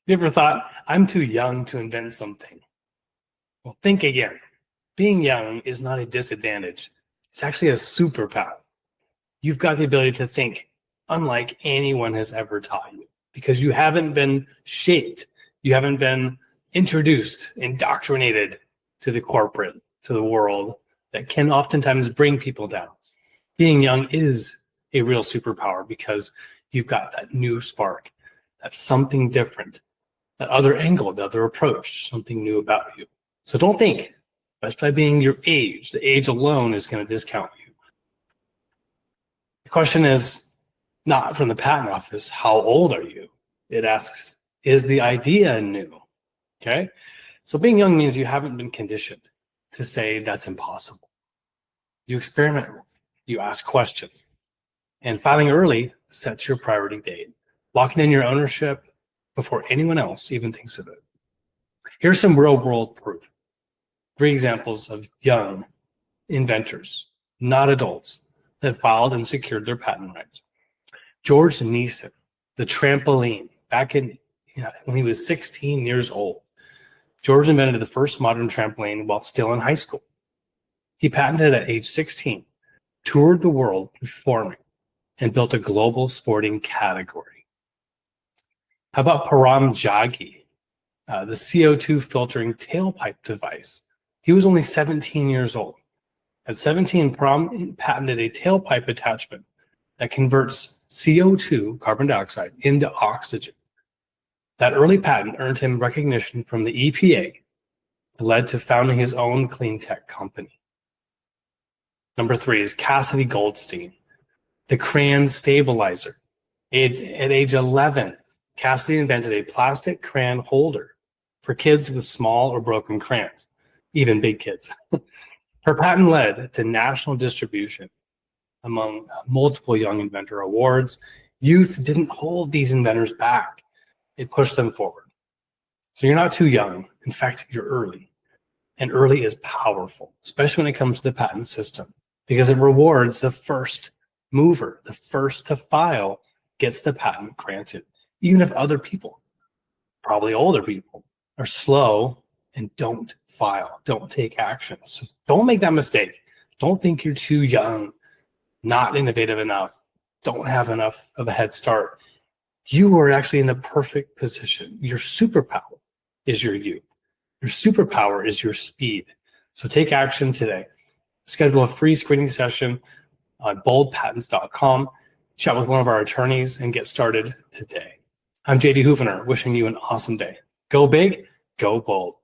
You ever thought, I'm too young to invent something? Well, think again. Being young is not a disadvantage. It's actually a superpower. You've got the ability to think unlike anyone has ever taught you because you haven't been shaped. You haven't been introduced, indoctrinated to the corporate, to the world that can oftentimes bring people down. Being young is a real superpower because you've got that new spark, that's something different, that other angle, the other approach, something new about you. So don't think, just by being your age, the age alone is going to discount you. The question is not from the patent office, how old are you? It asks, is the idea new? Okay? So being young means you haven't been conditioned to say that's impossible. You experiment, you ask questions. And filing early sets your priority date, locking in your ownership before anyone else even thinks of it. Here's some real-world proof. 3 examples of young inventors, not adults, that filed and secured their patent rights. George Neeson, the trampoline, back in when he was 16 years old. George invented the first modern trampoline while still in high school. He patented it at age 16, toured the world performing, and built a global sporting category. How about Param Jaggi, the CO2 filtering tailpipe device? He was only 17 years old. At 17, Param patented a tailpipe attachment that converts CO2, carbon dioxide, into oxygen. That early patent earned him recognition from the EPA, led to founding his own clean tech company. Number 3 is Cassidy Goldstein, the crayon stabilizer. At age 11, Cassidy invented a plastic crayon holder for kids with small or broken crayons, even big kids. Her patent led to national distribution among multiple Young Inventor awards. Youth didn't hold these inventors back. It pushed them forward. So you're not too young. In fact, you're early. And early is powerful, especially when it comes to the patent system, because it rewards the first mover. The first to file gets the patent granted, even if other people, probably older people, are slow and don't file, don't take action. So don't make that mistake. Don't think you're too young, not innovative enough, don't have enough of a head start. You are actually in the perfect position. Your superpower is your youth. Your superpower is your speed. So take action today. Schedule a free screening session on boldpatents.com. Chat with one of our attorneys and get started today. I'm JD Houvener, wishing you an awesome day. Go big, go bold.